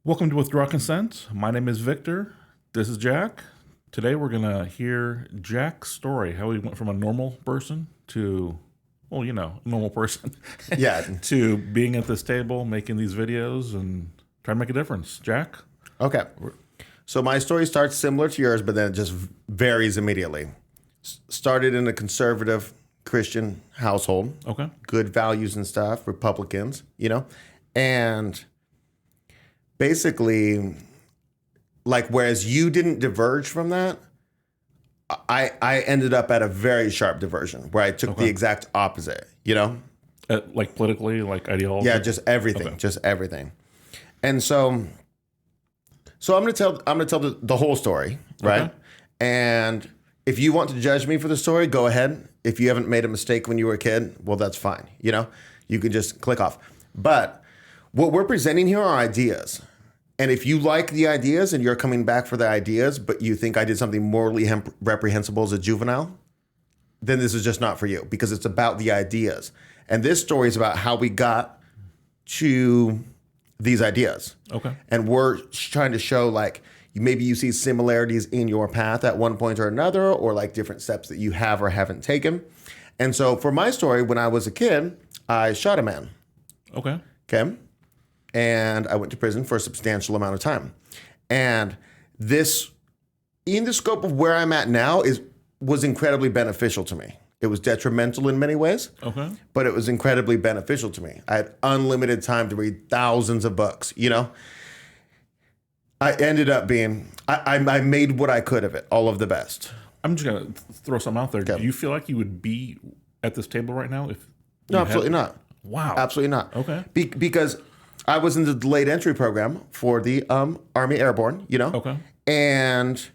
Welcome to Withdraw Consent. My name is Victor. This is Jack. Today we're going to hear Jack's story, how he went from a normal person to, normal person, Yeah. to being at this table, making these videos, and trying to make a difference. Jack? Okay. So my story starts similar to yours, but then it just varies immediately. Started in a conservative Christian household. Okay. Good values and stuff, Republicans, and basically, like, whereas you didn't diverge from that, I ended up at a very sharp diversion where I took the exact opposite, Like politically, like ideology? Yeah, just everything, Okay. just everything. And so I'm gonna tell the whole story, right? Okay. And if you want to judge me for the story, go ahead. If you haven't made a mistake when you were a kid, well, that's fine. You can just click off. But what we're presenting here are ideas. And if you like the ideas and you're coming back for the ideas, but you think I did something morally reprehensible as a juvenile, then this is just not for you because it's about the ideas. And this story is about how we got to these ideas. Okay. And we're trying to show, like, maybe you see similarities in your path at one point or another, or like different steps that you have or haven't taken. And so for my story, when I was a kid, I shot a man. Okay. Okay. And I went to prison for a substantial amount of time. And this, in the scope of where I'm at now, was incredibly beneficial to me. It was detrimental in many ways, Okay. but it was incredibly beneficial to me. I had unlimited time to read thousands of books, I ended up being, I made what I could of it, all of the best. I'm just going to throw something out there. Okay. Do you feel like you would be at this table right now if No, you absolutely not. Wow. Absolutely not. Okay. Because I was in the delayed entry program for the Army Airborne, Okay. And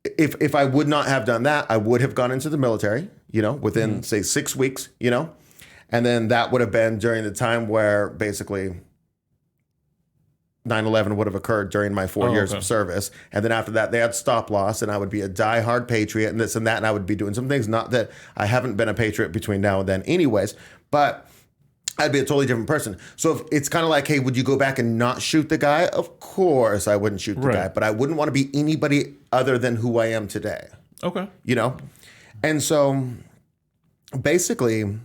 if I would not have done that, I would have gone into the military, within, say, 6 weeks, and then that would have been during the time where basically 9/11 would have occurred during my 4 years of service. And then after that, they had stop loss, and I would be a diehard patriot and this and that, and I would be doing some things. Not that I haven't been a patriot between now and then anyways, but I'd be a totally different person. So if it's kind of like, hey, would you go back and not shoot the guy? Of course I wouldn't shoot the Right. guy, but I wouldn't want to be anybody other than who I am today, Okay. And so basically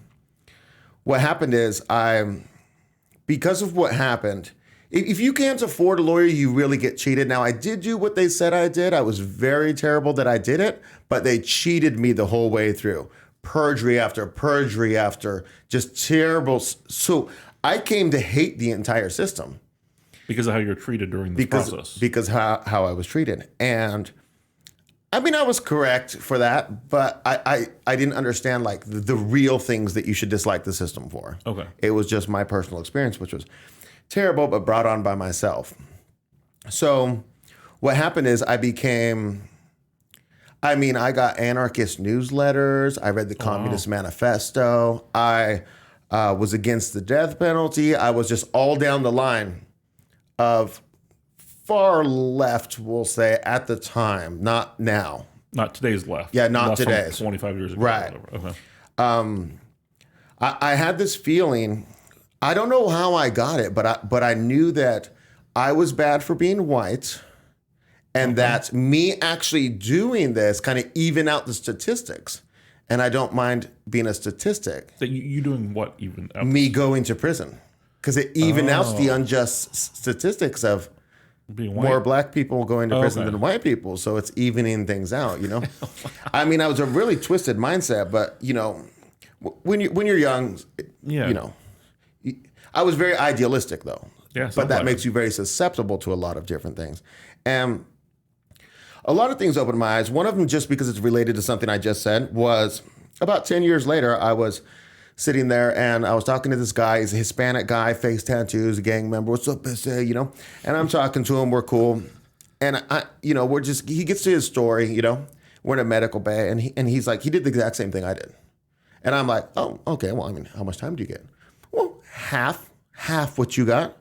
what happened is because of what happened, if you can't afford a lawyer, you really get cheated. Now, I did do what they said I did. I was very terrible that I did it, but they cheated me the whole way through. Perjury after just terrible. So I came to hate the entire system. Because of how you're treated during this process. Because how I was treated. And I mean, I was correct for that, but I didn't understand like the real things that you should dislike the system for. Okay. It was just my personal experience, which was terrible, but brought on by myself. So what happened is I got anarchist newsletters. I read the Communist Manifesto. I was against the death penalty. I was just all down the line of far left, we'll say, at the time, not now. Not today's left. Yeah, not Left from today's. 25 years ago. Right. Or whatever. Okay. I had this feeling, I don't know how I got it, but I knew that I was bad for being white, and that me actually doing this kind of even out the statistics. And I don't mind being a statistic. So you doing what even? Me going to prison. Because it even outs the unjust statistics of Being white? more black people going to prison okay. than white people. So it's evening things out, I mean, I was a really twisted mindset, but, when you're young, Yeah. I was very idealistic, though. Yeah, but that like makes you very susceptible to a lot of different things. And a lot of things opened my eyes. One of them, just because it's related to something I just said, was about 10 years later, I was sitting there and I was talking to this guy. He's a Hispanic guy, face tattoos, a gang member. What's up, And I'm talking to him. We're cool. And he gets to his story, we're in a medical bay, and he's like, he did the exact same thing I did. And I'm like, oh, okay, well, I mean, how much time do you get? Well, half what you got.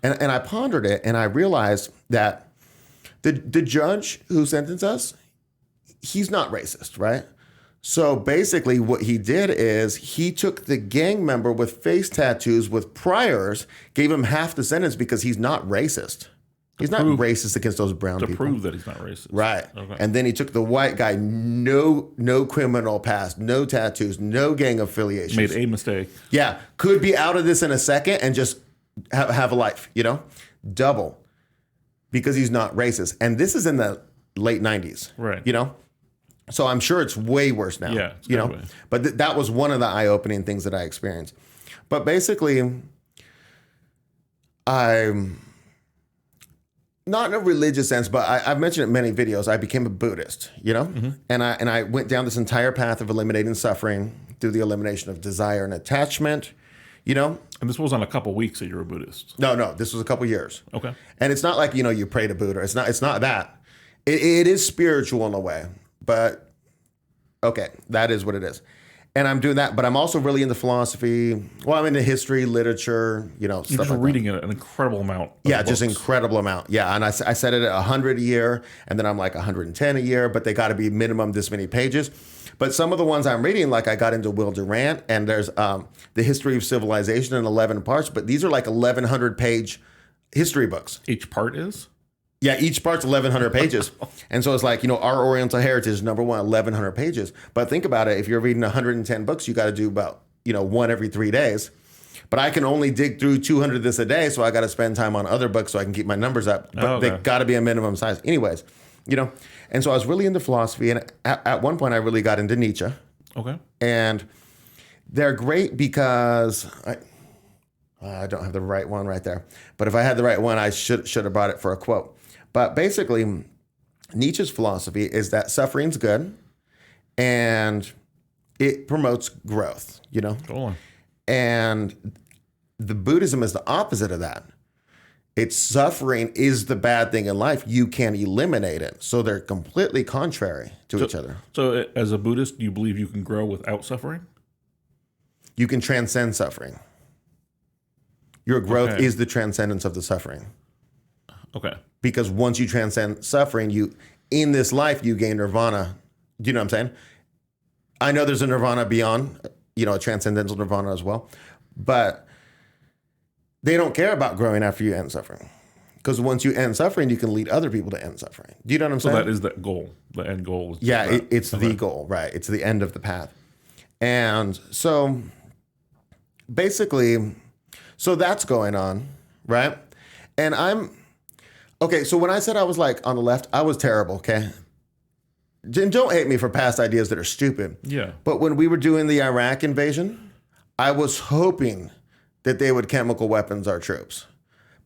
And I pondered it, and I realized that the judge who sentenced us, he's not racist, right? So basically what he did is he took the gang member with face tattoos with priors, gave him half the sentence because he's not racist. He's not racist against those brown people. To prove that he's not racist. Right. Okay. And then he took the white guy, no criminal past, no tattoos, no gang affiliations. Made a mistake. Yeah. Could be out of this in a second and just have a life, double because he's not racist. And this is in the late 90s. Right. So I'm sure it's way worse now. Yeah. But that was one of the eye-opening things that I experienced. But basically, I'm not in a religious sense, but I've mentioned it in many videos. I became a Buddhist, and I went down this entire path of eliminating suffering through the elimination of desire and attachment, And this wasn't a couple weeks that you were a Buddhist. No, this was a couple years. Okay. And it's not like, you pray to Buddha. It's not that. It is spiritual in a way. But, okay, that is what it is. And I'm doing that, but I'm also really into philosophy. Well, I'm into history, literature, You're stuff just like reading an incredible amount of Yeah, books. just incredible amount. Yeah, and I set it at 100 a year, and then I'm like 110 a year, but they got to be minimum this many pages. But some of the ones I'm reading, like I got into Will Durant, and there's The History of Civilization in 11 parts, but these are like 1,100-page history books. Each part is? Yeah, each part's 1,100 pages. And so it's like, our Oriental heritage, number one, 1,100 pages. But think about it. If you're reading 110 books, you got to do about, one every 3 days. But I can only dig through 200 of this a day, so I got to spend time on other books so I can keep my numbers up. But they got to be a minimum size. Anyways, And so I was really into philosophy. And at one point, I really got into Nietzsche. Okay. And they're great because... I don't have the right one right there. But if I had the right one, I should have brought it for a quote. But basically, Nietzsche's philosophy is that suffering's good and it promotes growth, Totally. And the Buddhism is the opposite of that. It's suffering is the bad thing in life. You can eliminate it. So they're completely contrary to each other. So as a Buddhist, do you believe you can grow without suffering? You can transcend suffering. Your growth is the transcendence of the suffering. Okay. Because once you transcend suffering, in this life, you gain nirvana. Do you know what I'm saying? I know there's a nirvana beyond, a transcendental nirvana as well. But they don't care about growing after you end suffering. Because once you end suffering, you can lead other people to end suffering. Do you know what I'm saying? So that is the goal. The end goal. It's the goal, right? It's the end of the path. And so basically, that's going on, right? And so when I said I was like on the left, I was terrible, okay? And don't hate me for past ideas that are stupid. Yeah. But when we were doing the Iraq invasion, I was hoping that they would chemical weapons our troops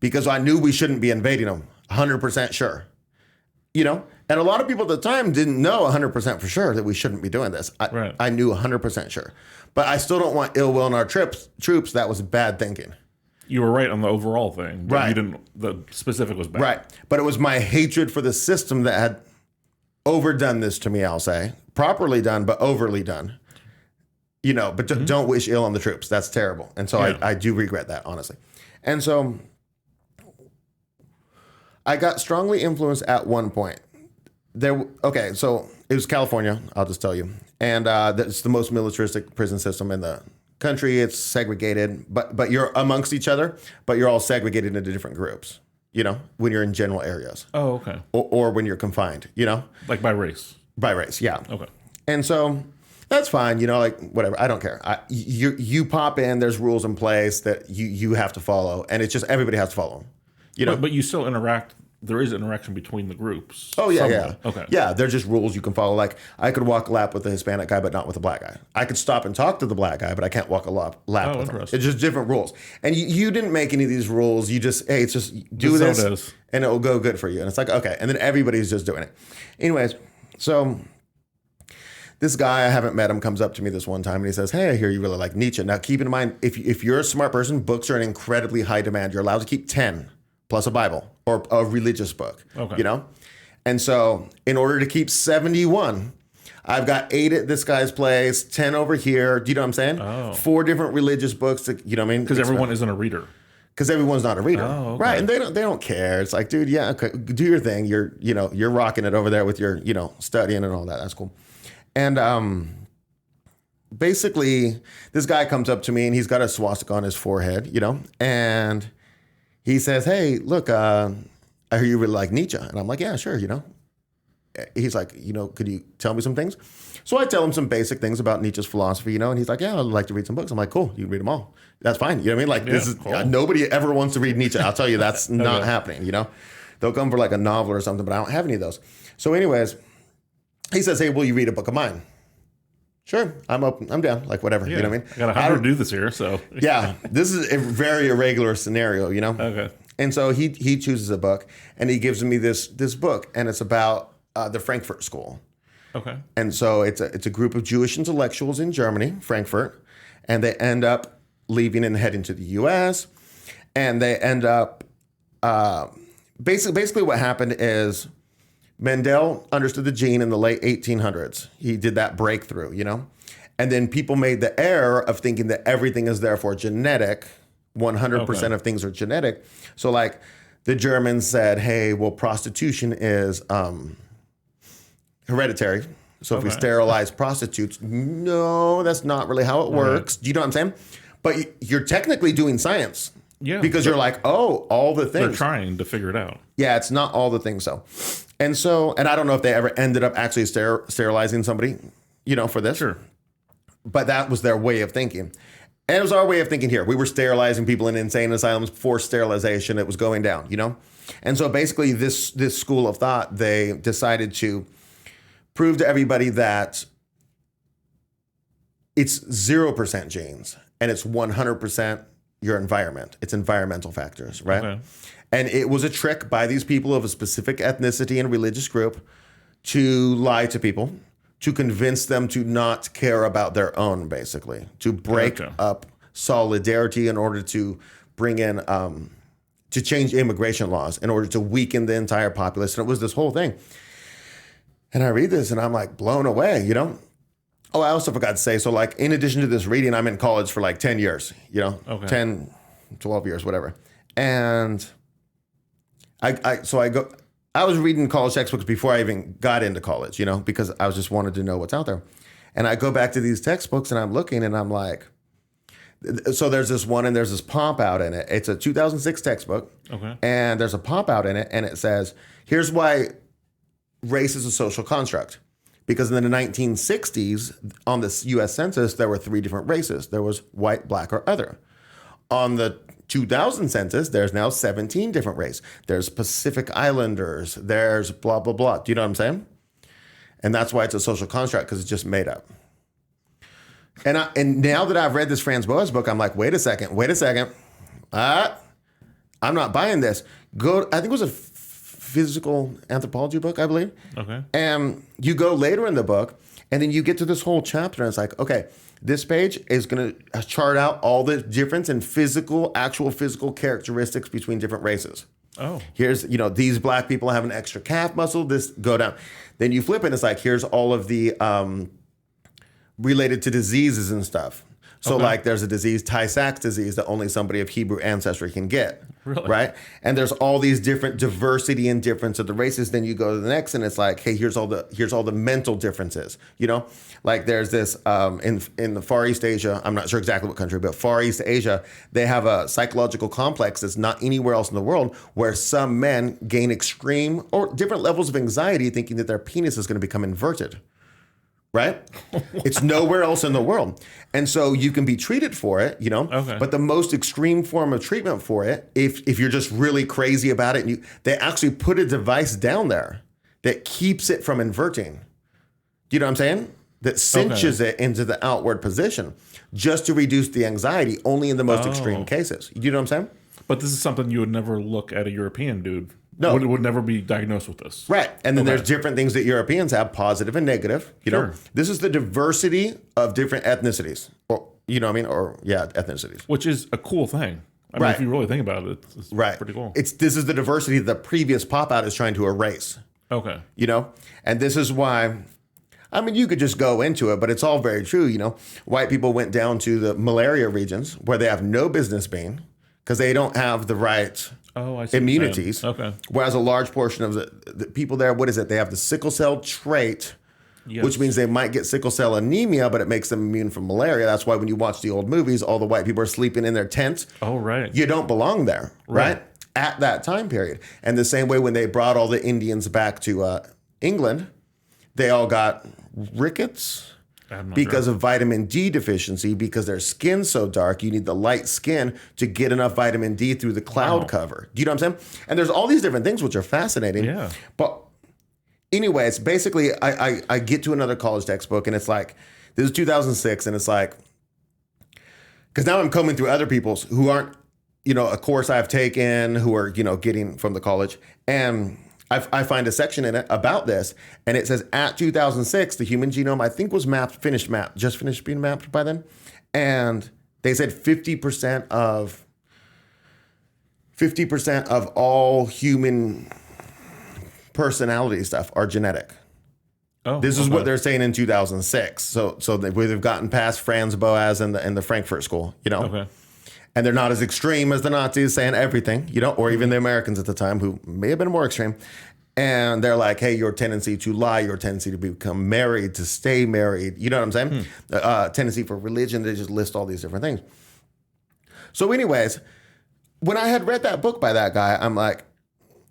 because I knew we shouldn't be invading them, 100% sure. And a lot of people at the time didn't know 100% for sure that we shouldn't be doing this. I knew 100% sure. But I still don't want ill will in our troops. That was bad thinking. You were right on the overall thing, but right. The specific was bad. Right. But it was my hatred for the system that had overdone this to me, I'll say. Properly done, but overly done. But don't wish ill on the troops. That's terrible. And so I do regret that, honestly. And so I got strongly influenced at one point. So it was California, I'll just tell you. And it's the most militaristic prison system in the country. It's segregated, but you're amongst each other, but you're all segregated into different groups, when you're in general areas. Oh, okay. Or when you're confined, Like by race. By race, yeah. Okay. And so that's fine, whatever. I don't care. You pop in, there's rules in place that you have to follow, and it's just everybody has to follow them. But you still interact. There is interaction between the groups. Oh, yeah, somewhat. yeah. Okay. Yeah, they're just rules you can follow. Like, I could walk a lap with a Hispanic guy, but not with a black guy. I could stop and talk to the black guy, but I can't walk a lap with him. It's just different rules. And you didn't make any of these rules. You just, hey, it's just do this, and it will go good for you. And it's like, okay. And then everybody's just doing it. Anyways, so this guy, I haven't met him, comes up to me this one time, and he says, hey, I hear you really like Nietzsche. Now, keep in mind, if you're a smart person, books are in incredibly high demand. You're allowed to keep 10 plus a Bible or a religious book, And so in order to keep 71, I've got 8 at this guy's place, 10 over here. Do you know what I'm saying? Oh. 4 different religious books. You know what I mean? Because everyone isn't a reader. Because everyone's not a reader, oh, okay. right? And they don't care. It's like, dude, yeah, okay, do your thing. You're rocking it over there with your studying and all that. That's cool. And basically, this guy comes up to me and he's got a swastika on his forehead, and he says, "Hey, look, I hear you really like Nietzsche." And I'm like, "Yeah, sure, He's like, "Could you tell me some things?" So I tell him some basic things about Nietzsche's philosophy, and he's like, "Yeah, I'd like to read some books." I'm like, "Cool, you can read them all. That's fine." You know what I mean? Like, this is cool. Nobody ever wants to read Nietzsche. I'll tell you, that's not happening. They'll come for like a novel or something, but I don't have any of those. So, anyways, he says, "Hey, will you read a book of mine?" Sure, I'm open. I'm down. Like, whatever. Yeah. You know what I mean? I got 100 to do this here, so. Yeah, this is a very irregular scenario, Okay. And so he chooses a book, and he gives me this book, and it's about the Frankfurt School. Okay. And so it's a group of Jewish intellectuals in Germany, Frankfurt, and they end up leaving and heading to the U.S. And they end up basically what happened is Mendel understood the gene in the late 1800s. He did that breakthrough, and then people made the error of thinking that everything is therefore genetic. 100% of things are genetic. So like the Germans said, "Hey, well, prostitution is hereditary. So if we sterilize prostitutes," no, that's not really how it works. Do you know what I'm saying? But you're technically doing science. Yeah. Because you're like, oh, all the things. They're trying to figure it out. Yeah, it's not all the things so. And I don't know if they ever ended up actually sterilizing somebody, for this. Sure. But that was their way of thinking. And it was our way of thinking here. We were sterilizing people in insane asylums for sterilization. It was going down, And so basically this school of thought, they decided to prove to everybody that it's 0% genes and it's 100% your environment. It's environmental factors, right? Okay. And it was a trick by these people of a specific ethnicity and religious group to lie to people, to convince them to not care about their own, basically, to break up solidarity in order to bring in, to change immigration laws in order to weaken the entire populace. And it was this whole thing. And I read this and I'm like blown away, Oh, I also forgot to say, so like in addition to this reading, I'm in college for like 10 years, 10, 12 years, whatever. And I was reading college textbooks before I even got into college, because I was just wanted to know what's out there. And I go back to these textbooks and I'm looking and I'm like, so there's this one and there's this pop out in it. It's a 2006 textbook. Okay. And there's a pop out in it and it says, here's why race is a social construct. Because in the 1960s, on the U.S. Census, there were 3 different races. There was white, black, or other. On the 2000 census, there's now 17 different races. There's Pacific Islanders. There's blah, blah, blah. Do you know what I'm saying? And that's why it's a social construct, because it's just made up. And now that I've read this Franz Boas book, I'm like, wait a second. I'm not buying this. I think it was a physical anthropology book, I believe. Okay. And you go later in the book, and then you get to this whole chapter, and it's like, okay, this page is going to chart out all the difference in actual physical characteristics between different races. Oh. Here's, these black people have an extra calf muscle, this go down. Then you flip it, and it's like, here's all of the related to diseases and stuff. So like there's a disease, Tay-Sachs disease, that only somebody of Hebrew ancestry can get. Really? Right? And there's all these different diversity and difference of the races. Then you go to the next and it's like, hey, here's all the mental differences. Like there's this in the Far East Asia, I'm not sure exactly what country, but Far East Asia, they have a psychological complex that's not anywhere else in the world where some men gain extreme or different levels of anxiety thinking that their penis is going to become inverted. Right? It's nowhere else in the world. And so you can be treated for it, Okay. But the most extreme form of treatment for it, if you're just really crazy about it, they actually put a device down there that keeps it from inverting. Do you know what I'm saying? That cinches it into the outward position just to reduce the anxiety only in the most extreme cases. You know what I'm saying? But this is something you would never look at a European dude. No. Would never be diagnosed with this. Right. And then there's different things that Europeans have, positive and negative. Sure. This is the diversity of different ethnicities. Or, ethnicities. Which is a cool thing. I mean, if you really think about it, it's pretty cool. This is the diversity that the previous pop-out is trying to erase. Okay. And this is why, you could just go into it, but it's all very true. White people went down to the malaria regions where they have no business being because they don't have the right immunities. Okay. Whereas a large portion of the people there, what is it? They have the sickle cell trait Yes. which means they might get sickle cell anemia, but it makes them immune from malaria. That's why when you watch the old movies, all the white people are sleeping in their tents. Oh, right. You don't belong there, right? At that time period. And the same way when they brought all the Indians back to England, they all got rickets because of vitamin D deficiency, because their skin's so dark. You need the light skin to get enough vitamin D through the cloud cover. Do you know what I'm saying? And there's all these different things which are fascinating. Yeah. But anyways, basically, I get to another college textbook, and it's like, this is 2006, and it's like, because now I'm combing through other people's who aren't, a course I've taken, who are, getting from the college. And I find a section in it about this, and it says at 2006, the human genome, I think, was just finished being mapped by then. And they said 50% of all human personality stuff are genetic. Oh, this is what they're saying in 2006. So they've gotten past Franz Boas and the Frankfurt School, Okay. And they're not as extreme as the Nazis saying everything, or even the Americans at the time, who may have been more extreme. And they're like, hey, your tendency to lie, your tendency to become married, to stay married, you know what I'm saying? Tendency for religion, they just list all these different things. So anyways, when I had read that book by that guy, I'm like,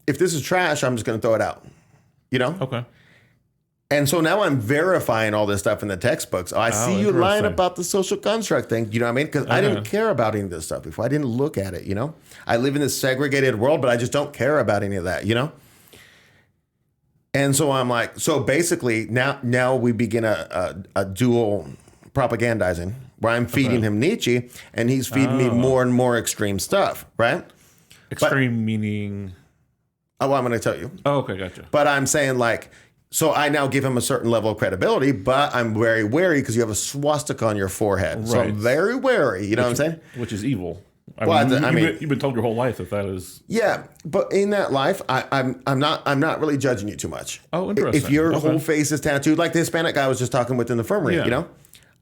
if this is trash, I'm just going to throw it out, Okay. And so now I'm verifying all this stuff in the textbooks. I see you lying about the social construct thing. You know what I mean? Because I didn't care about any of this stuff before. I didn't look at it, I live in this segregated world, but I just don't care about any of that, And so I'm like, so basically now we begin a dual propagandizing where I'm feeding him Nietzsche and he's feeding me more and more extreme stuff, right? Extreme meaning? Oh, I'm going to tell you. Oh, okay, gotcha. But I'm saying like, so I now give him a certain level of credibility, but I'm very wary because you have a swastika on your forehead. Right. So I'm very wary, you know what I'm saying? Which is evil. You've been told your whole life that is. Yeah, but in that life, I'm not really judging you too much. Oh, interesting. If your whole face is tattooed, like the Hispanic guy I was just talking with in the infirmary,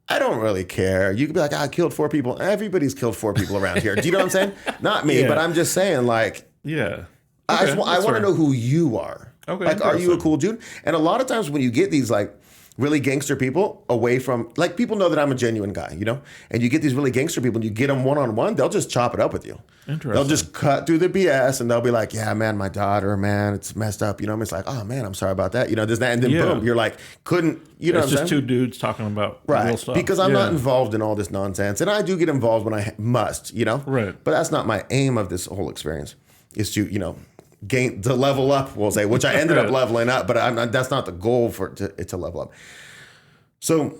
I don't really care. You could be like, I killed 4 people. Everybody's killed 4 people around here. Do you know what I'm saying? Not me, but I'm just saying, like, yeah. I want to know who you are. Okay. Like, are you a cool dude? And a lot of times when you get these like really gangster people away from, like, people know that I'm a genuine guy, and you get these really gangster people and you get them one-on-one, they'll just chop it up with you. Interesting. They'll just cut through the BS and they'll be like, yeah, man, my daughter, man, it's messed up. It's like, oh man, I'm sorry about that. This, that, and then boom, you're like, couldn't, it's just 2 dudes talking about real stuff. Because I'm not involved in all this nonsense. And I do get involved when I must, Right. But that's not my aim of this whole experience, is to, gain to level up, we'll say, which I ended up leveling up, but that's not the goal for it to level up. So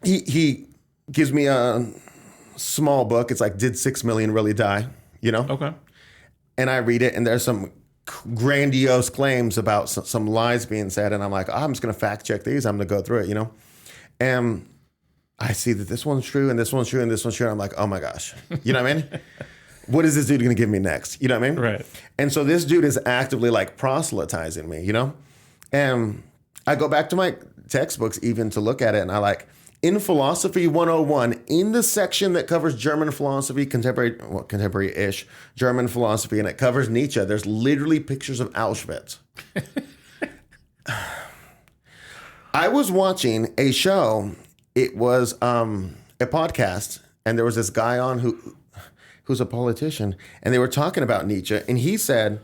he gives me a small book. It's like, did 6 million really die? Okay. And I read it, and there's some grandiose claims about some lies being said, and I'm like, I'm just going to fact check these. I'm going to go through it, And I see that this one's true, and this one's true, and this one's true. And I'm like, oh my gosh, you know what I mean? What is this dude going to give me next? You know what I mean? Right. And so this dude is actively like proselytizing me, And I go back to my textbooks even to look at it, and I like, in Philosophy 101, in the section that covers German philosophy, contemporary-ish German philosophy, and it covers Nietzsche, there's literally pictures of Auschwitz. I was watching a show. It was a podcast, and there was this guy on who's a politician, and they were talking about Nietzsche, and he said,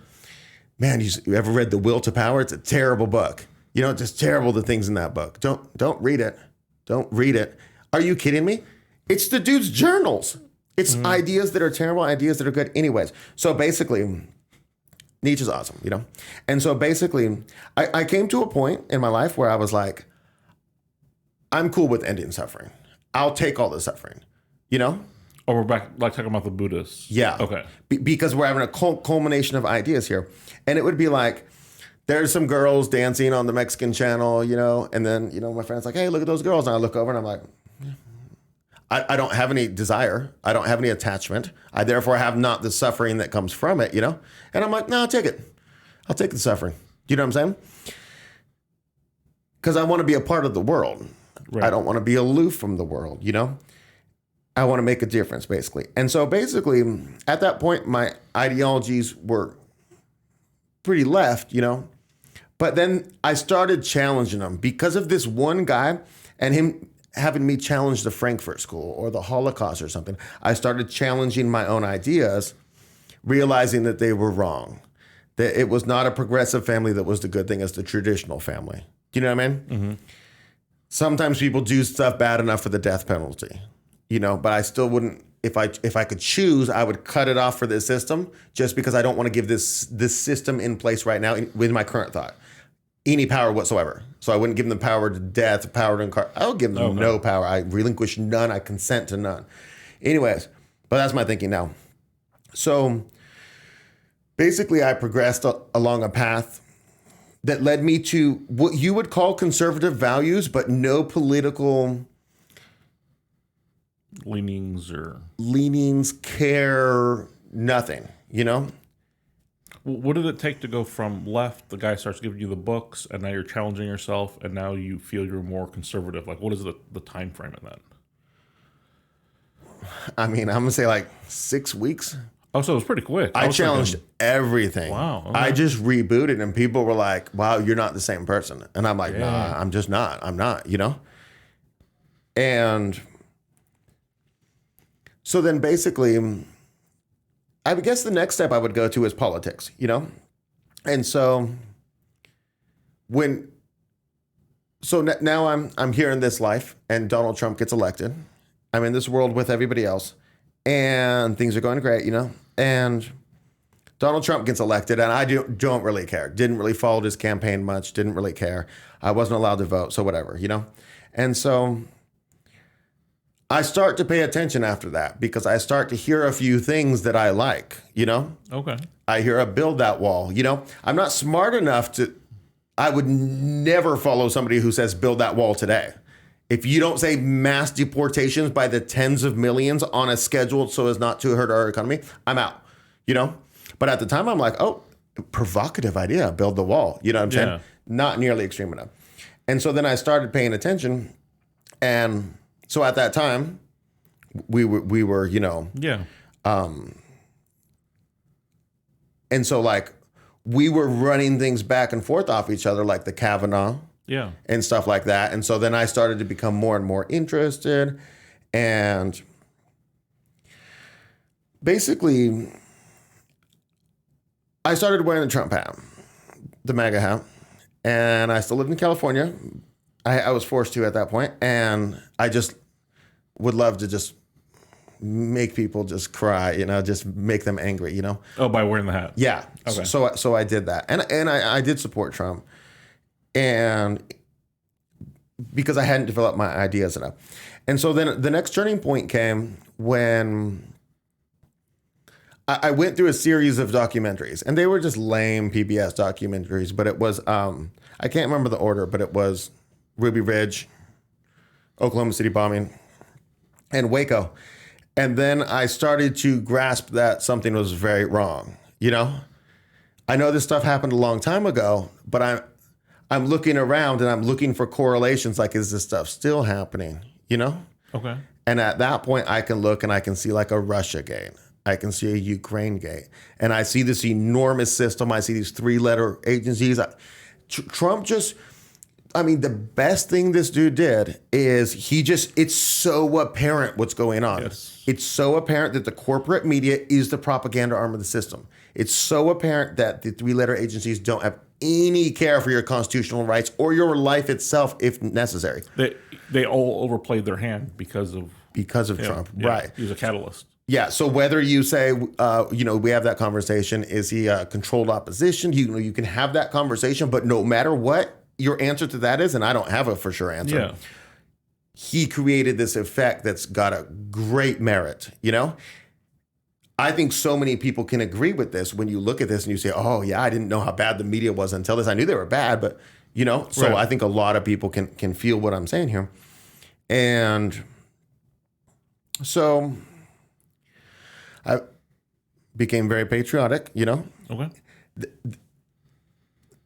man, you ever read The Will to Power? It's a terrible book. Just terrible, the things in that book. Don't read it. Don't read it. Are you kidding me? It's the dude's journals. It's ideas that are terrible, ideas that are good. Anyways, so basically, Nietzsche's awesome, And so basically, I came to a point in my life where I was like, I'm cool with ending suffering. I'll take all the suffering, Oh, we're back, like, talking about the Buddhists. Yeah. Okay. Because we're having a culmination of ideas here. And it would be like, there's some girls dancing on the Mexican channel, and then, my friend's like, hey, look at those girls. And I look over and I'm like, I don't have any desire. I don't have any attachment. I therefore have not the suffering that comes from it, And I'm like, no, I'll take it. I'll take the suffering. You know what I'm saying? Because I want to be a part of the world. Right. I don't want to be aloof from the world, I want to make a difference, basically. And so basically, at that point, my ideologies were pretty left, But then I started challenging them because of this one guy and him having me challenge the Frankfurt School or the Holocaust or something. I started challenging my own ideas, realizing that they were wrong, that it was not a progressive family that was the good thing, it's the traditional family. Do you know what I mean? Mm-hmm. Sometimes people do stuff bad enough for the death penalty, but I still wouldn't. If I could choose, I would cut it off for this system just because I don't want to give this system in place right now with my current thought any power whatsoever. So I wouldn't give them power to death, power to incarcerate. I would give them no power. I relinquish none. I consent to none. Anyways, but that's my thinking now. So basically, I progressed along a path that led me to what you would call conservative values, but no political leanings, care, nothing, What did it take to go from left, the guy starts giving you the books, and now you're challenging yourself, and now you feel you're more conservative? Like, what is the time frame in that? I mean, I'm going to say like 6 weeks. Oh, so it was pretty quick. I challenged everything. Wow. Okay. I just rebooted, and people were like, wow, you're not the same person. And I'm like, nah, I'm just not. I'm not, And so then basically, I guess the next step I would go to is politics, And so now I'm here in this life and Donald Trump gets elected. I'm in this world with everybody else and things are going great, And Donald Trump gets elected and I don't really care. Didn't really follow his campaign much, didn't really care. I wasn't allowed to vote, so whatever, And so I start to pay attention after that because I start to hear a few things that I like, Okay. I hear a build that wall, I'm not smart enough I would never follow somebody who says build that wall today. If you don't say mass deportations by the tens of millions on a schedule so as not to hurt our economy, I'm out, But at the time I'm like, oh, provocative idea, build the wall. You know what I'm saying? Not nearly extreme enough. And so then I started paying attention and so at that time, we were, and so like we were running things back and forth off each other, like the Kavanaugh, and stuff like that. And so then I started to become more and more interested, and basically, I started wearing the Trump hat, the MAGA hat, and I still lived in California. I was forced to at that point, and I just would love to just make people just cry, just make them angry, Oh, by wearing the hat. Yeah. Okay. So I did that, and I did support Trump, and because I hadn't developed my ideas enough, and so then the next turning point came when I went through a series of documentaries, and they were just lame PBS documentaries, but it was I can't remember the order, but it was Ruby Ridge, Oklahoma City bombing, and Waco. And then I started to grasp that something was very wrong. I know this stuff happened a long time ago, but I'm looking around and I'm looking for correlations. Like, is this stuff still happening? Okay. And at that point, I can look and I can see like a Russia gate. I can see a Ukraine gate. And I see this enormous system. I see these 3-letter agencies. Trump the best thing this dude did is it's so apparent what's going on. Yes. It's so apparent that the corporate media is the propaganda arm of the system. It's so apparent that the 3-letter agencies don't have any care for your constitutional rights or your life itself if necessary. They all overplayed their hand because of Trump. Yeah. Right. He was a catalyst. Yeah. So whether you say, we have that conversation, is he a controlled opposition? You can have that conversation, but no matter what your answer to that is, and I don't have a for sure answer, he created this effect that's got a great merit, I think so many people can agree with this when you look at this and you say, oh, yeah, I didn't know how bad the media was until this. I knew they were bad, but, so right. I think a lot of people can feel what I'm saying here. And so I became very patriotic, Okay.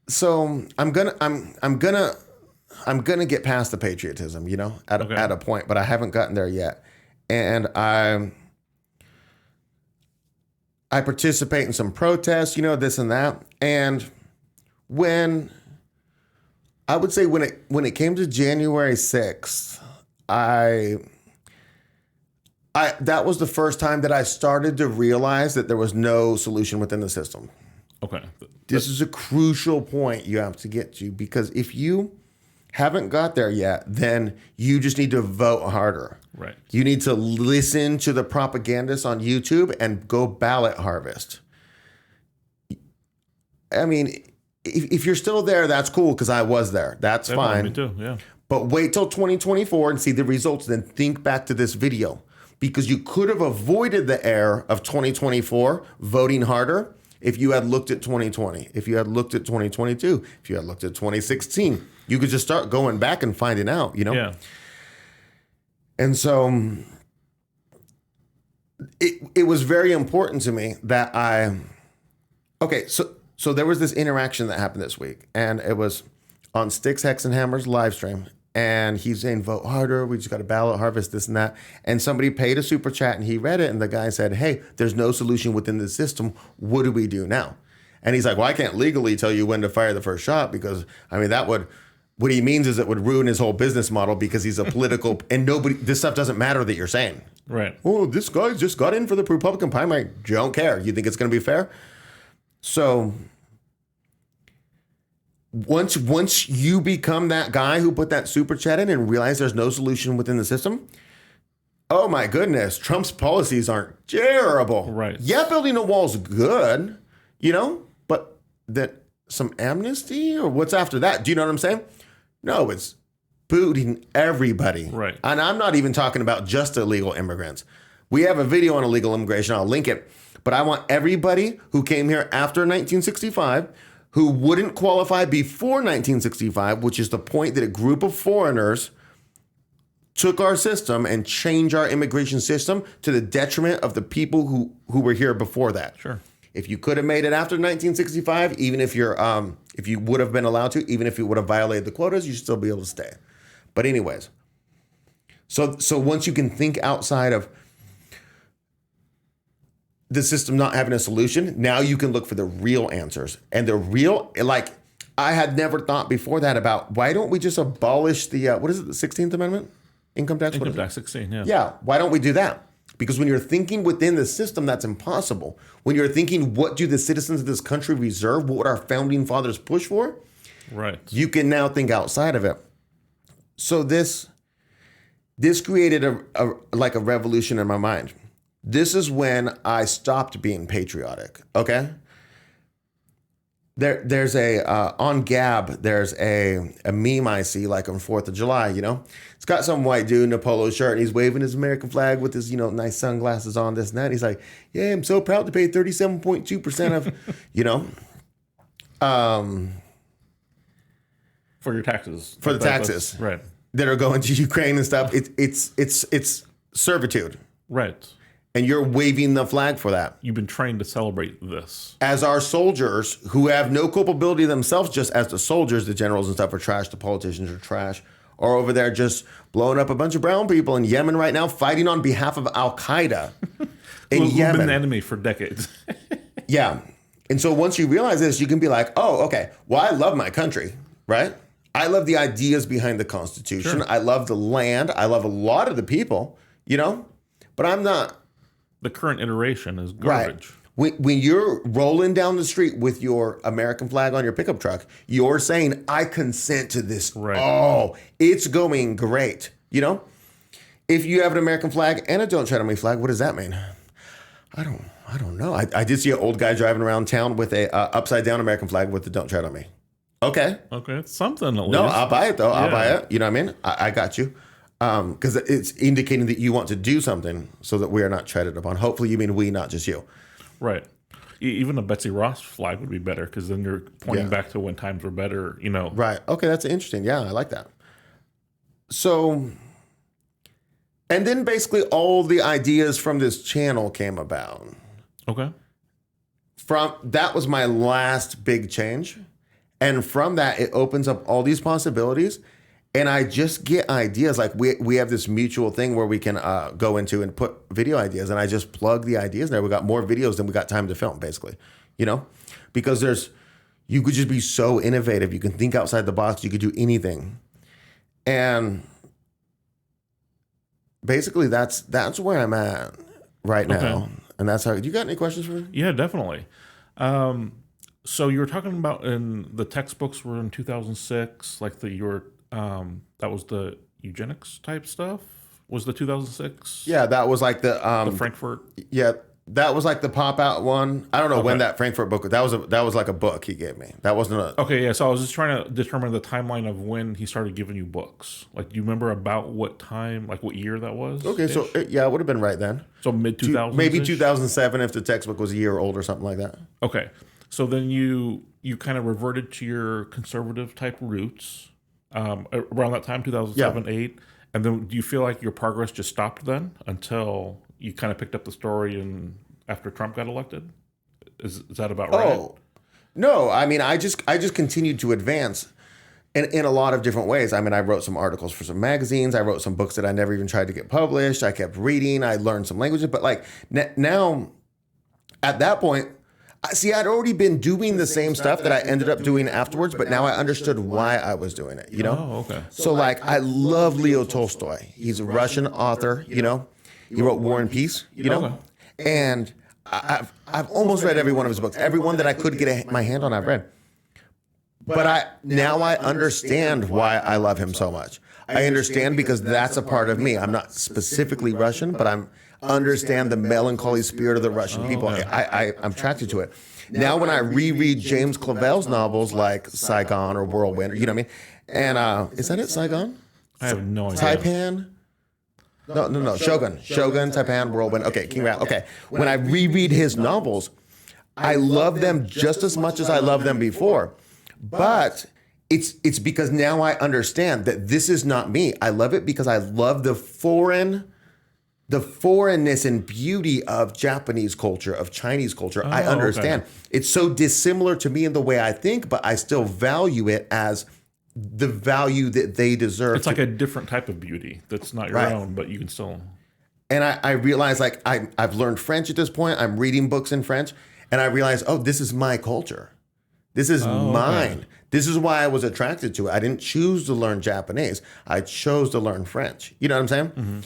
So I'm gonna get past the patriotism, at a point, but I haven't gotten there yet. And I participate in some protests, this and that. And when I would say when it came to January 6th, that was the first time that I started to realize that there was no solution within the system. Okay. This is a crucial point you have to get to, because if you haven't got there yet, then you just need to vote harder. Right. You need to listen to the propagandists on YouTube and go ballot harvest. I mean, if you're still there, that's cool, because I was there. That's fine. Me too, yeah. But wait till 2024 and see the results, then think back to this video, because you could have avoided the error of 2024 voting harder if you had looked at 2020, if you had looked at 2022, if you had looked at 2016. You could just start going back and finding out, you know? Yeah. And so it was very important to me that so there was this interaction that happened this week, and it was on Sticks, Hex, and Hammer's live stream. And he's saying, vote harder. We just got a ballot harvest, this and that. And somebody paid a super chat and he read it. And the guy said, hey, there's no solution within the system. What do we do now? And he's like, well, I can't legally tell you when to fire the first shot, because, I mean, what he means is it would ruin his whole business model, because he's a political, and this stuff doesn't matter that you're saying. Right. Oh, this guy just got in for the Republican primary. Don't care. You think it's going to be fair? So once you become that guy who put that super chat in and realize there's no solution within the system, oh my goodness, Trump's policies aren't terrible. Right. Yeah, building a wall's good, but that some amnesty, or what's after that? Do you know what I'm saying? No, it's booting everybody. Right. And I'm not even talking about just illegal immigrants. We have a video on illegal immigration. I'll link it. But I want everybody who came here after 1965, who wouldn't qualify before 1965, which is the point that a group of foreigners took our system and changed our immigration system to the detriment of the people who were here before that. Sure. If you could have made it after 1965, even if if you would have been allowed to, even if you would have violated the quotas, you should still be able to stay. But anyways, so once you can think outside of the system not having a solution, now you can look for the real answers. And the real, like, I had never thought before that about, why don't we just abolish the, what is it, the 16th Amendment? Income tax? Income tax 16, yeah. Yeah, why don't we do that? Because when you're thinking within the system, that's impossible. When you're thinking, what do the citizens of this country reserve? What would our founding fathers push for? Right. You can now think outside of it. So this created a revolution in my mind. This is when I stopped being patriotic, okay? There's on Gab, there's a meme I see, like on 4th of July, It's got some white dude in a polo shirt, and he's waving his American flag with his, nice sunglasses on, this and that. He's like, yeah, I'm so proud to pay 37.2% of, For your taxes. For the taxes. Right. That are going to Ukraine and stuff. It's servitude. Right. And you're waving the flag for that. You've been trained to celebrate this. As our soldiers, who have no culpability themselves, just as the soldiers, the generals and stuff are trash, the politicians are trash, are over there just blowing up a bunch of brown people in Yemen right now, fighting on behalf of Al-Qaeda in Who've Yemen. been the enemy for decades. Yeah. And so once you realize this, you can be like, oh, okay, well, I love my country, right? I love the ideas behind the Constitution. Sure. I love the land. I love a lot of the people, but I'm not. The current iteration is garbage. Right. When you're rolling down the street with your American flag on your pickup truck, you're saying, I consent to this. Right. Oh, it's going great. If you have an American flag and a Don't Tread on Me flag, what does that mean? I don't know. I did see an old guy driving around town with a upside down American flag with the Don't Tread on Me. Okay. Okay. It's something at least. No, I'll buy it though. Yeah. I'll buy it. You know what I mean? I got you. Because it's indicating that you want to do something so that we are not treaded upon. Hopefully you mean we, not just you. Right. Even a Betsy Ross flag would be better, because then you're pointing back to when times were better, Right. Okay, that's interesting. Yeah, I like that. So, and then basically all the ideas from this channel came about. Okay. That was my last big change. And from that, it opens up all these possibilities. And I just get ideas. Like we have this mutual thing where we can go into and put video ideas, and I just plug the ideas in there. We got more videos than we got time to film, basically, because You could just be so innovative. You can think outside the box. You could do anything. And basically that's where I'm at right now. And that's how, you got any questions for me? Yeah, definitely. So you were talking about in the textbooks were in 2006, like that was the eugenics type stuff. Was the 2006? Yeah, that was like the Frankfurt. Yeah, that was like the pop out one. I don't know when that Frankfurt book. That was like a book he gave me. That wasn't a. Okay, yeah. So I was just trying to determine the timeline of when he started giving you books. Like, do you remember about what time, like what year that was? Okay, so yeah, it would have been right then. So mid 2000s, maybe 2007 if the textbook was a year old or something like that. Okay, so then you kind of reverted to your conservative type roots around that time, 2007, 8. And then do you feel like your progress just stopped then until you kind of picked up the story and after Trump got elected? Is that about right? Oh, no. I mean, I just continued to advance in a lot of different ways. I mean, I wrote some articles for some magazines. I wrote some books that I never even tried to get published. I kept reading. I learned some languages. But like now, at that point, see, I'd already been doing the same stuff that I ended up doing afterwards, but now I understood why I was doing it, you know? Oh, okay. So like, I love Leo Tolstoy. He's a Russian author, you know? He wrote War and Peace, you know? And I've almost read every one of his books. Every one that I could get my hand on, I've read. But now I understand why I love him so much. I understand because that's a part of me. I'm not specifically Russian, but I'm understand the melancholy spirit of the Russian people. I'm attracted to it. Now when I reread James Clavell's novels like Saigon or Whirlwind, you know what I mean? And is that it, Saigon? I have no idea. Taipan? No. Shogun, Taipan, Whirlwind. Okay, King Rat. Okay. When I reread his novels, I love them just as much as I loved them before. But it's because now I understand that this is not me. I love it because I love the foreignness and beauty of Japanese culture, of Chinese culture. I understand. Okay. It's so dissimilar to me in the way I think, but I still value it as the value that they deserve. It's like a different type of beauty that's not your own, but you can still. And I realize, like, I've learned French at this point. I'm reading books in French, and I realize, oh, this is my culture. This is mine. Okay. This is why I was attracted to it. I didn't choose to learn Japanese. I chose to learn French. You know what I'm saying? Mm-hmm.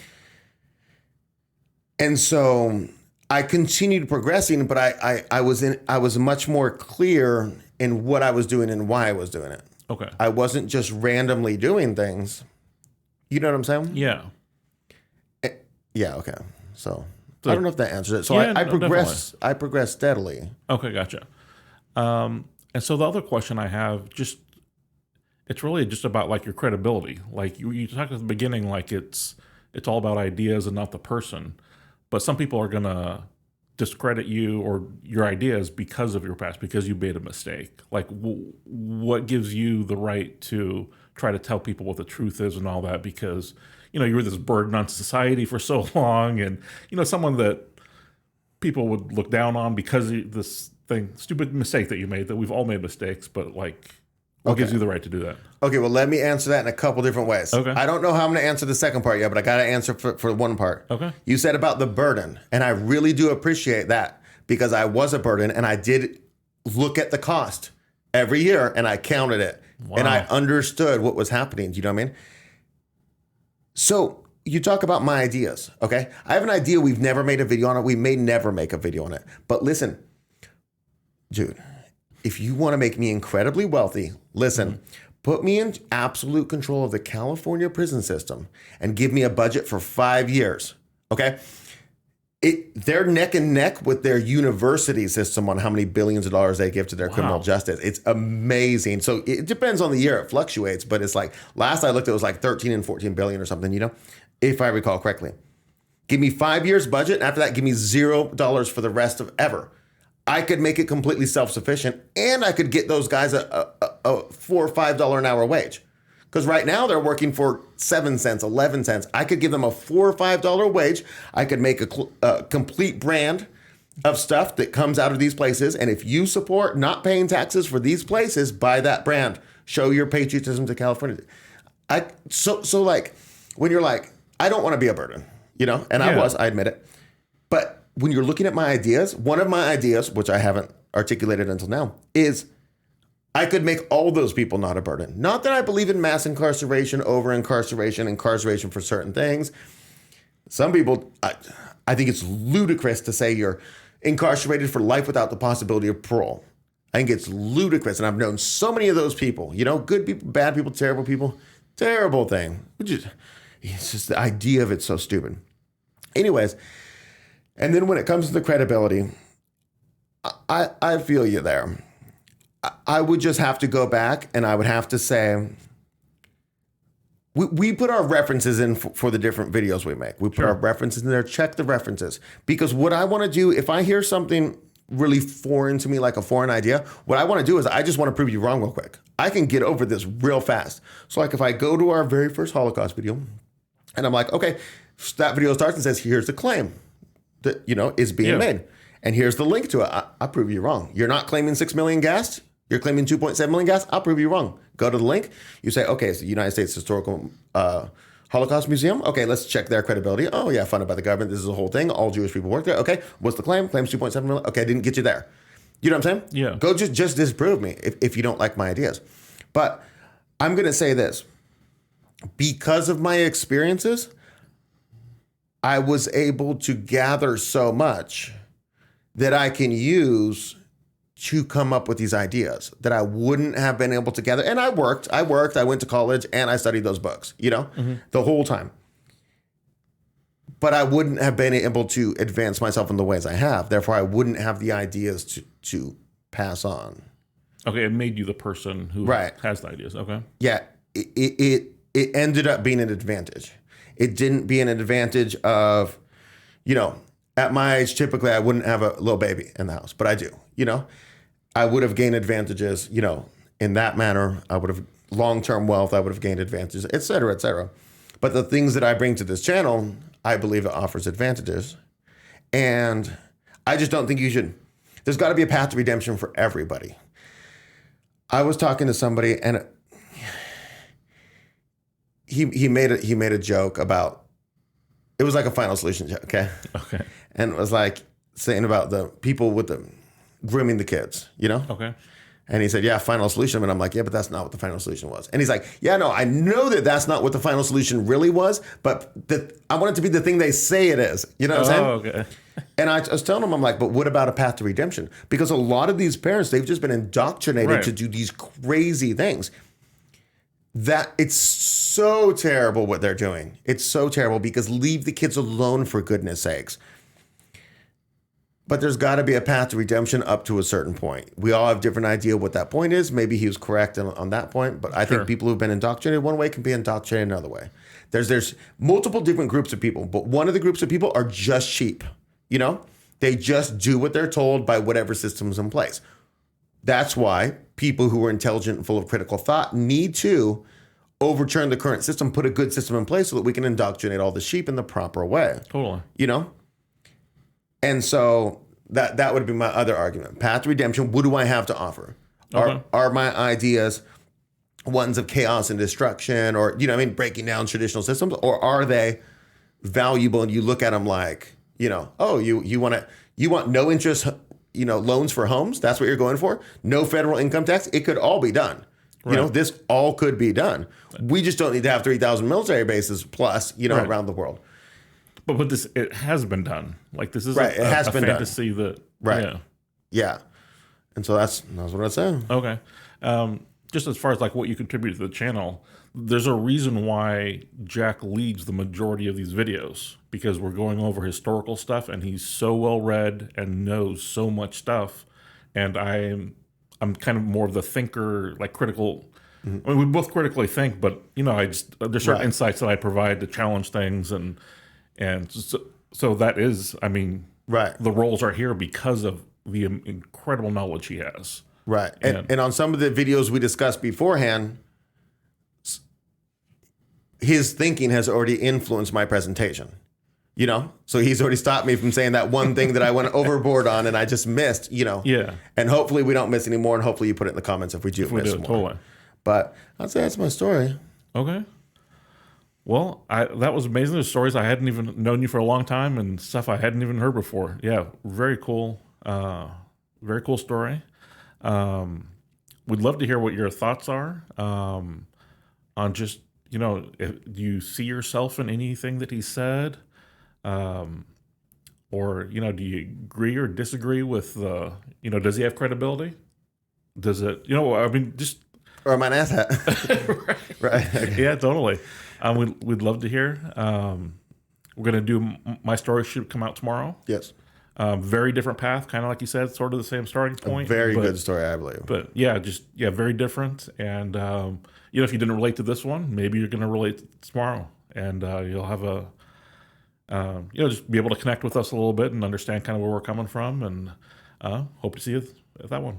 And so I continued progressing, but I was much more clear in what I was doing and why I was doing it. Okay. I wasn't just randomly doing things. You know what I'm saying? Yeah. Yeah. Okay. So I don't know if that answers it. So I progress. Definitely. I progress steadily. Okay. Gotcha. And so the other question I have, it's really just about like your credibility. Like you talked at the beginning, like it's all about ideas and not the person. But some people are going to discredit you or your ideas because of your past, because you made a mistake. Like, what gives you the right to try to tell people what the truth is and all that? Because, you know, you were this burden on society for so long, and, you know, someone that people would look down on because of this stupid mistake that you made, that we've all made mistakes, but like, what gives you the right to do that? Okay, well, let me answer that in a couple different ways. Okay. I don't know how I'm going to answer the second part yet, but I got to answer for one part. Okay. You said about the burden, and I really do appreciate that because I was a burden, and I did look at the cost every year, and I counted it, and I understood what was happening. Do you know what I mean? So you talk about my ideas, okay? I have an idea. We've never made a video on it. We may never make a video on it. But listen, dude, if you want to make me incredibly wealthy, listen, put me in absolute control of the California prison system and give me a budget for 5 years, okay? They're neck and neck with their university system on how many billions of dollars they give to their criminal justice. It's amazing. So it depends on the year. It fluctuates, but it's like, last I looked, it was like 13 and 14 billion or something, you know, if I recall correctly. Give me 5 years budget. And after that, give me $0 for the rest of ever. I could make it completely self-sufficient, and I could get those guys a $4 or $5 an hour wage. Because right now they're working for 7 cents, 11 cents. I could give them a $4 or $5 wage. I could make a complete brand of stuff that comes out of these places. And if you support not paying taxes for these places, buy that brand. Show your patriotism to California. So like, when you're like, I don't want to be a burden, you know, and I admit it. But when you're looking at my ideas, one of my ideas, which I haven't articulated until now, is I could make all those people not a burden. Not that I believe in mass incarceration, over incarceration, incarceration for certain things. Some people, I think it's ludicrous to say you're incarcerated for life without the possibility of parole. I think it's ludicrous. And I've known so many of those people, good people, bad people, terrible thing. It's just the idea of it's so stupid. Anyways, and then when it comes to the credibility, I feel you there. I would just have to go back and I would have to say, we put our references in for the different videos we make. We put our references in there, check the references. Because what I want to do, if I hear something really foreign to me, like a foreign idea, what I want to do is I just want to prove you wrong real quick. I can get over this real fast. So like if I go to our very first Holocaust video and I'm like, okay, that video starts and says, here's the claim that, is being made. And here's the link to it. I prove you wrong. You're not claiming 6 million gas. You're claiming 2.7 million gas. I'll prove you wrong. Go to the link. You say, okay, it's the United States Historical Holocaust Museum. Okay, let's check their credibility. Oh, yeah, funded by the government. This is a whole thing. All Jewish people work there. Okay, what's the claim? Claims 2.7 million. Okay, I didn't get you there. You know what I'm saying? Yeah. Go just disprove me if you don't like my ideas. But I'm going to say this. Because of my experiences, I was able to gather so much that I can use to come up with these ideas that I wouldn't have been able to gather. And I worked, I went to college and I studied those books, the whole time. But I wouldn't have been able to advance myself in the ways I have. Therefore, I wouldn't have the ideas to pass on. Okay, it made you the person who has the ideas. Okay. Yeah, it ended up being an advantage. It didn't be an advantage of, at my age, typically I wouldn't have a little baby in the house, but I do, I would have gained advantages, in that manner. I would have long-term wealth. I would have gained advantages, et cetera, et cetera. But the things that I bring to this channel, I believe it offers advantages. And I just don't think there's got to be a path to redemption for everybody. I was talking to somebody and he made a joke about, it was like a final solution joke, okay? Okay. And it was like saying about the people with the grooming the kids, Okay. And he said, yeah, final solution. And I'm like, yeah, but that's not what the final solution was. And he's like, yeah, no, I know that that's not what the final solution really was, but I want it to be the thing they say it is. You know what I'm saying? Okay. And I was telling him, I'm like, but what about a path to redemption? Because a lot of these parents, they've just been indoctrinated to do these crazy things. That it's so terrible what they're doing. It's so terrible because leave the kids alone, for goodness sakes. But there's got to be a path to redemption up to a certain point. We all have different idea what that point is. Maybe he was correct on that point, but I think people who've been indoctrinated one way can be indoctrinated another way. There's multiple different groups of people, but one of the groups of people are just sheep. They just do what they're told by whatever system's in place. That's why people who are intelligent and full of critical thought need to overturn the current system, put a good system in place so that we can indoctrinate all the sheep in the proper way. Totally. And so that would be my other argument. Path to redemption, what do I have to offer? Okay. Are my ideas ones of chaos and destruction or, breaking down traditional systems? Or are they valuable and you look at them like, oh, you want no interest, loans for homes? That's what you're going for? No federal income tax? It could all be done. Right. This all could be done. We just don't need to have 3,000 military bases plus, around the world. But it has been done. Like this is it has been fantasy done. That Yeah. And so that's what I said. Okay. Just as far as like what you contribute to the channel, there's a reason why Jack leads the majority of these videos because we're going over historical stuff and he's so well read and knows so much stuff, and I'm kind of more of the thinker, like critical. Mm-hmm. I mean, we both critically think, but there's certain insights that I provide to challenge things and so that is, the roles are here because of the incredible knowledge he has. Right. And on some of the videos we discussed beforehand, his thinking has already influenced my presentation, So he's already stopped me from saying that one thing that I went overboard on and I just missed, Yeah. And hopefully we don't miss any more, and hopefully you put it in the comments if we do miss more. Totally. But I'd say that's my story. Okay. Well, that was amazing. There's stories I hadn't even known you for a long time and stuff I hadn't even heard before. Yeah, very cool. Very cool story. we'd love to hear what your thoughts are on just, do you see yourself in anything that he said? Or, do you agree or disagree with does he have credibility? Does it, I mean, just. Or am I an asshat? Right. Okay. Yeah, totally. We'd love to hear. We're going to do, my story should come out tomorrow. Yes. Very different path, kind of like you said, sort of the same starting point. Very good story, I believe. But yeah, very different. And, if you didn't relate to this one, maybe you're going to relate tomorrow. And you'll have just be able to connect with us a little bit and understand kind of where we're coming from. And hope to see you at that one.